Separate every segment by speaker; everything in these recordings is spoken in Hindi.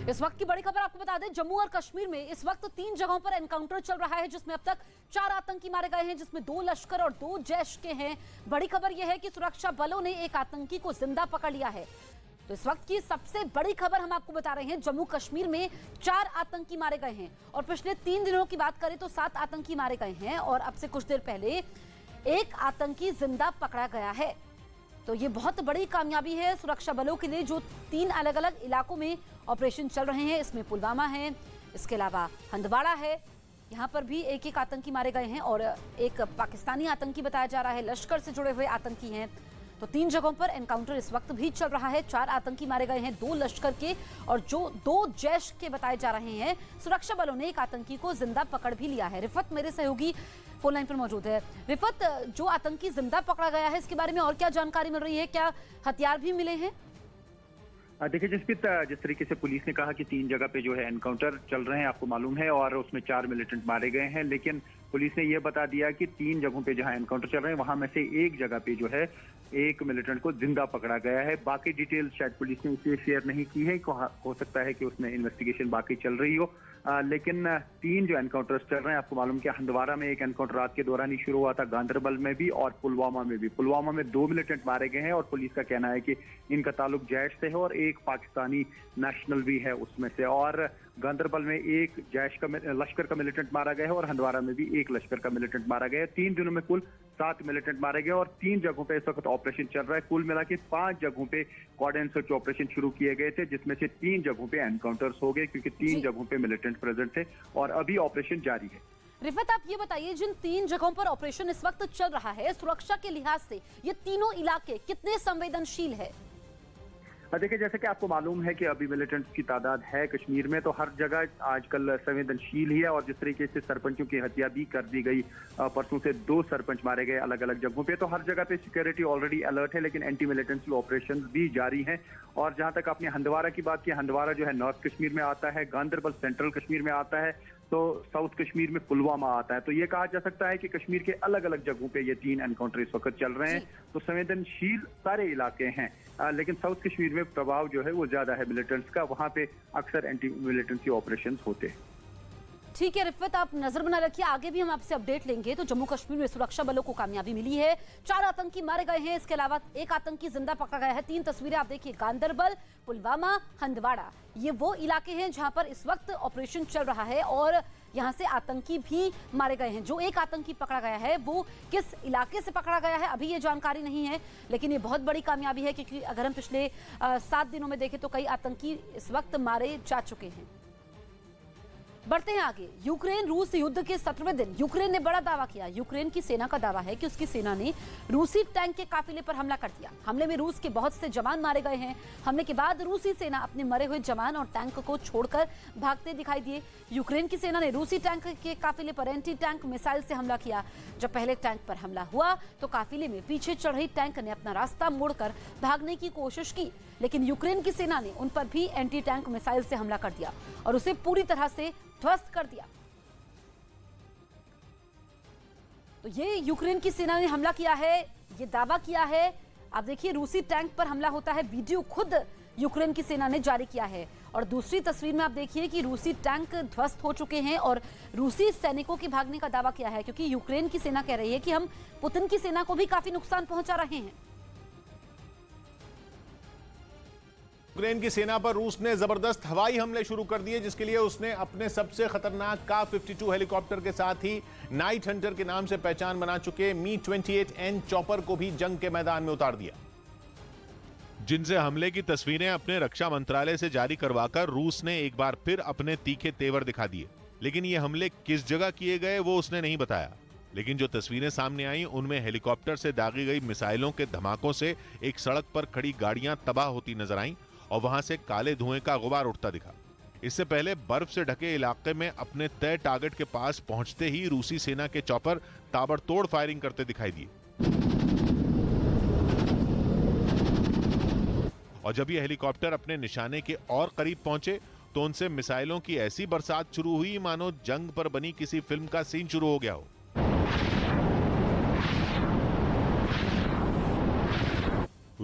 Speaker 1: इस वक्त की बड़ी खबर आपको बता दें, जम्मू और कश्मीर में इस वक्त 3 जगहों पर एनकाउंटर चल रहा है, जिसमें अब तक 4 आतंकी मारे गए हैं, जिसमें 2 लश्कर और 2 जैश के हैं। बड़ी खबर यह है कि सुरक्षा बलों ने एक आतंकी को जिंदा पकड़ लिया है। तो इस वक्त की सबसे बड़ी खबर हम आपको बता रहे हैं, जम्मू कश्मीर में 4 आतंकी मारे गए हैं और पिछले 3 दिनों की बात करें तो 7 आतंकी मारे गए हैं और अब से कुछ देर पहले एक आतंकी जिंदा पकड़ा गया है। तो ये बहुत बड़ी कामयाबी है सुरक्षा बलों के लिए, जो 3 अलग अलग इलाकों में ऑपरेशन चल रहे हैं। इसमें पुलवामा है, इसके अलावा हंदवाड़ा है, यहाँ पर भी एक आतंकी मारे गए हैं और एक पाकिस्तानी आतंकी बताया जा रहा है, लश्कर से जुड़े हुए आतंकी हैं। तो 3 जगहों पर एनकाउंटर इस वक्त भी चल रहा है। 4 आतंकी मारे गए हैं, 2 लश्कर के और जो 2 जैश के बताए जा रहे हैं। सुरक्षा बलों ने एक आतंकी को जिंदा पकड़ भी लिया है। रिफत मेरे सहयोगी फोन लाइन पर मौजूद है। रिफत, जो आतंकी जिंदा पकड़ा गया है इसके बारे में और क्या जानकारी मिल रही है? क्या हथियार भी मिले हैं?
Speaker 2: देखिए जसप्रीत, जिस तरीके से पुलिस ने कहा कि 3 जगह पे जो है एनकाउंटर चल रहे हैं, आपको मालूम है, और उसमें 4 मिलिटेंट मारे गए हैं, लेकिन पुलिस ने यह बता दिया कि 3 जगहों पे जहां एनकाउंटर चल रहे हैं वहां में से एक जगह पे जो है एक मिलिटेंट को जिंदा पकड़ा गया है। बाकी डिटेल शायद पुलिस ने इसलिए शेयर नहीं की है, हो सकता है कि उसमें इन्वेस्टिगेशन बाकी चल रही हो, लेकिन 3 जो एनकाउंटर्स चल रहे हैं, आपको मालूम कि हंदवाड़ा में एक एनकाउंटर रात के दौरान ही शुरू हुआ था, गांदरबल में भी और पुलवामा में भी। पुलवामा में 2 मिलिटेंट मारे गए हैं और पुलिस का कहना है कि इनका ताल्लुक जैश से है और एक पाकिस्तानी नेशनल भी है उसमें से। और गांदरबल में एक जैश का लश्कर का मिलिटेंट मारा गया है और हंदवाड़ा में भी एक लश्कर का मिलिटेंट मारा गया है। 3 दिनों में कुल 7 मिलिटेंट मारे गए और 3 जगहों पे इस वक्त ऑपरेशन चल रहा है। कुल मिला के 5 जगहों पे कॉर्डिनेट सर्च ऑपरेशन शुरू किए गए थे, जिसमें से 3 जगहों पे एनकाउंटर्स हो गए क्योंकि 3 जगहों पे मिलिटेंट प्रेजेंट थे और अभी ऑपरेशन जारी है।
Speaker 1: रिफत, आप ये बताइए, जिन 3 जगहों पर ऑपरेशन इस वक्त चल रहा है, सुरक्षा के लिहाज से ये तीनों इलाके कितने संवेदनशील है?
Speaker 2: देखिए जैसे कि आपको मालूम है कि अभी मिलिटेंट्स की तादाद है कश्मीर में, तो हर जगह आजकल संवेदनशील ही है। और जिस तरीके से सरपंचों की हत्या भी कर दी गई, परसों से 2 सरपंच मारे गए अलग अलग जगहों पे, तो हर जगह पे सिक्योरिटी ऑलरेडी अलर्ट है, लेकिन एंटी मिलिटेंसी ऑपरेशन भी जारी हैं। और जहां तक आपने हंदवाड़ा की बात की, हंदवाड़ा जो है नॉर्थ कश्मीर में आता है, गांदरबल सेंट्रल कश्मीर में आता है, तो साउथ कश्मीर में पुलवामा आता है। तो ये कहा जा सकता है कि कश्मीर के अलग अलग जगहों पे ये 3 एनकाउंटर इस वक्त चल रहे हैं। तो संवेदनशील सारे इलाके हैं, लेकिन साउथ कश्मीर में प्रभाव जो है वो ज्यादा है मिलिटेंट्स का, वहां पे अक्सर एंटी मिलिटेंसी ऑपरेशंस होते हैं।
Speaker 1: ठीक है रिफत, आप नजर बना रखिए, आगे भी हम आपसे अपडेट लेंगे। तो जम्मू कश्मीर में सुरक्षा बलों को कामयाबी मिली है, 4 आतंकी मारे गए हैं, इसके अलावा एक आतंकी जिंदा पकड़ा गया है। 3 तस्वीरें आप देखिए, गांदरबल, पुलवामा, हंदवाड़ा, ये वो इलाके हैं जहां पर इस वक्त ऑपरेशन चल रहा है और यहां से आतंकी भी मारे गए हैं। जो एक आतंकी पकड़ा गया है वो किस इलाके से पकड़ा गया है अभी ये जानकारी नहीं है, लेकिन ये बहुत बड़ी कामयाबी है, क्योंकि अगर हम पिछले 7 दिनों में देखें तो कई आतंकी इस वक्त मारे जा चुके हैं। बढ़ते हैं आगे। यूक्रेन रूस युद्ध के 17वें दिन यूक्रेन ने बड़ा दावा किया। यूक्रेन की सेना का दावा है कि उसकी सेना ने रूसी टैंक के काफिले पर हमला कर दिया। हमले में रूस के बहुत से जवान मारे गए हैं। हमले के बाद रूसी सेना अपने मरे हुए जवान और टैंक को छोड़कर भागते दिखाई दिए। यूक्रेन की सेना ने रूसी टैंक के काफिले पर एंटी टैंक मिसाइल से हमला किया। जब पहले टैंक पर हमला हुआ तो काफिले में पीछे चढ़ रही टैंक ने अपना रास्ता मोड़कर भागने की कोशिश की, लेकिन यूक्रेन की सेना ने उन पर भी एंटी टैंक मिसाइल से हमला कर दिया और उसे पूरी तरह से ध्वस्त कर दिया। तो ये यूक्रेन की सेना ने हमला किया है, ये दावा किया है। आप देखिए, रूसी टैंक पर हमला होता है, वीडियो खुद यूक्रेन की सेना ने जारी किया है। और दूसरी तस्वीर में आप देखिए कि रूसी टैंक ध्वस्त हो चुके हैं और रूसी सैनिकों के भागने का दावा किया है, क्योंकि यूक्रेन की सेना कह रही है कि हम पुतिन की सेना को भी काफी नुकसान पहुंचा रहे हैं।
Speaker 3: यूक्रेन की सेना पर रूस ने जबरदस्त हवाई हमले शुरू कर दिए, जिसके लिए उसने अपने सबसे खतरनाक का-52 हेलीकॉप्टर के साथ ही नाइट हंटर के नाम से पहचान बना चुके मी-28N चॉपर को भी जंग के मैदान में उतार दिया,
Speaker 4: जिनसे हमले की तस्वीरें अपने रक्षा मंत्रालय से जारी करवाकर रूस ने एक बार फिर अपने तीखे तेवर दिखा दिए। लेकिन ये हमले किस जगह किए गए वो उसने नहीं बताया। लेकिन जो तस्वीरें सामने आई उनमें हेलीकॉप्टर से दागी गई मिसाइलों के धमाकों से एक सड़क पर खड़ी गाड़ियां तबाह होती नजर आईं और वहां से काले धुएं का गुबार उठता दिखा। इससे पहले बर्फ से ढके इलाके में अपने तय टारगेट के पास पहुंचते ही रूसी सेना के चॉपर ताबड़तोड़ फायरिंग करते दिखाई दिए। और जब ये हेलीकॉप्टर अपने निशाने के और करीब पहुंचे तो उनसे मिसाइलों की ऐसी बरसात शुरू हुई मानो जंग पर बनी किसी फिल्म का सीन शुरू हो गया हो।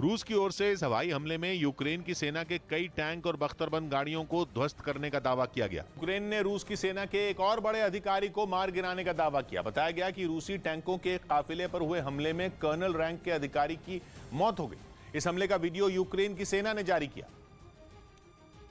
Speaker 4: रूस की ओर से इस हवाई हमले में यूक्रेन की सेना के कई टैंक और बख्तरबंद गाड़ियों को ध्वस्त करने का दावा किया गया।
Speaker 3: यूक्रेन ने रूस की सेना के एक और बड़े अधिकारी को मार गिराने का दावा किया। बताया गया कि रूसी टैंकों के काफिले पर हुए हमले में कर्नल रैंक के अधिकारी की मौत हो गई। इस हमले का वीडियो यूक्रेन की सेना ने जारी किया,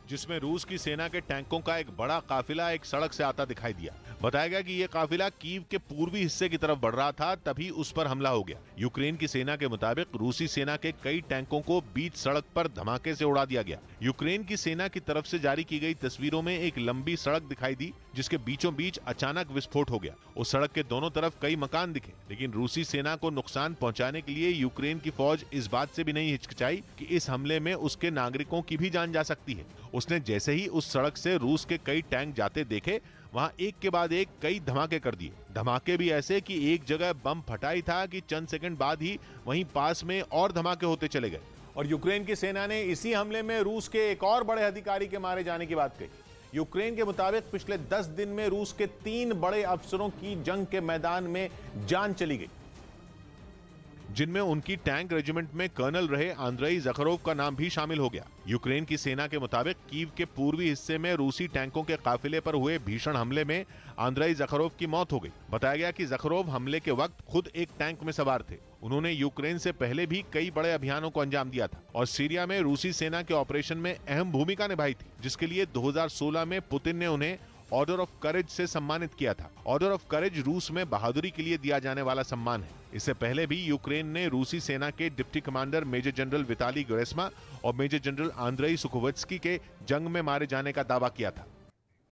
Speaker 4: जिसमें रूस की सेना के टैंकों का एक बड़ा काफिला एक सड़क से आता दिखाई दिया। बताया गया कि यह काफिला कीव के पूर्वी हिस्से की तरफ बढ़ रहा था, तभी उस पर हमला हो गया। यूक्रेन की सेना के मुताबिक रूसी सेना के कई टैंकों को बीच सड़क पर धमाके से उड़ा दिया गया। यूक्रेन की सेना की तरफ से जारी की गई तस्वीरों में एक लंबी सड़क दिखाई दी, जिसके बीचों बीच अचानक विस्फोट हो गया। उस सड़क के दोनों तरफ कई मकान दिखे, लेकिन रूसी सेना को नुकसान पहुंचाने के लिए यूक्रेन की फौज इस बात से भी नहीं हिचकिचाई कि इस हमले में उसके नागरिकों की भी जान जा सकती है। उसने जैसे ही उस सड़क से रूस के कई टैंक जाते देखे, वहां एक के बाद एक कई धमाके कर दिए। धमाके भी ऐसे कि एक जगह बम फटा ही था कि चंद सेकंड बाद ही वहीं पास में और धमाके होते चले गए।
Speaker 3: और यूक्रेन की सेना ने इसी हमले में रूस के एक और बड़े अधिकारी के मारे जाने की बात कही। यूक्रेन के मुताबिक पिछले 10 दिन में रूस के 3 बड़े अफसरों की जंग के मैदान में जान चली गई,
Speaker 4: जिनमें उनकी टैंक रेजिमेंट में कर्नल रहे आंद्रेई ज़खरोव का नाम भी शामिल हो गया। यूक्रेन की सेना के मुताबिक कीव के पूर्वी हिस्से में रूसी टैंकों के काफिले पर हुए भीषण हमले में आंद्रेई ज़खरोव की मौत हो गई। बताया गया कि ज़खरोव हमले के वक्त खुद एक टैंक में सवार थे। उन्होंने यूक्रेन से पहले भी कई बड़े अभियानों को अंजाम दिया था और सीरिया में रूसी सेना के ऑपरेशन में अहम भूमिका निभाई थी, जिसके लिए 2016 में पुतिन ने उन्हें ऑर्डर ऑफ करेज से सम्मानित किया था। ऑर्डर ऑफ करेज रूस में बहादुरी के लिए दिया जाने वाला सम्मान है। इससे पहले भी यूक्रेन ने रूसी सेना के deputy commander major general Vitaly गेरेस्मा और मेजर जनरल आंद्रेई सुखोवस्की के जंग में मारे जाने का दावा किया था।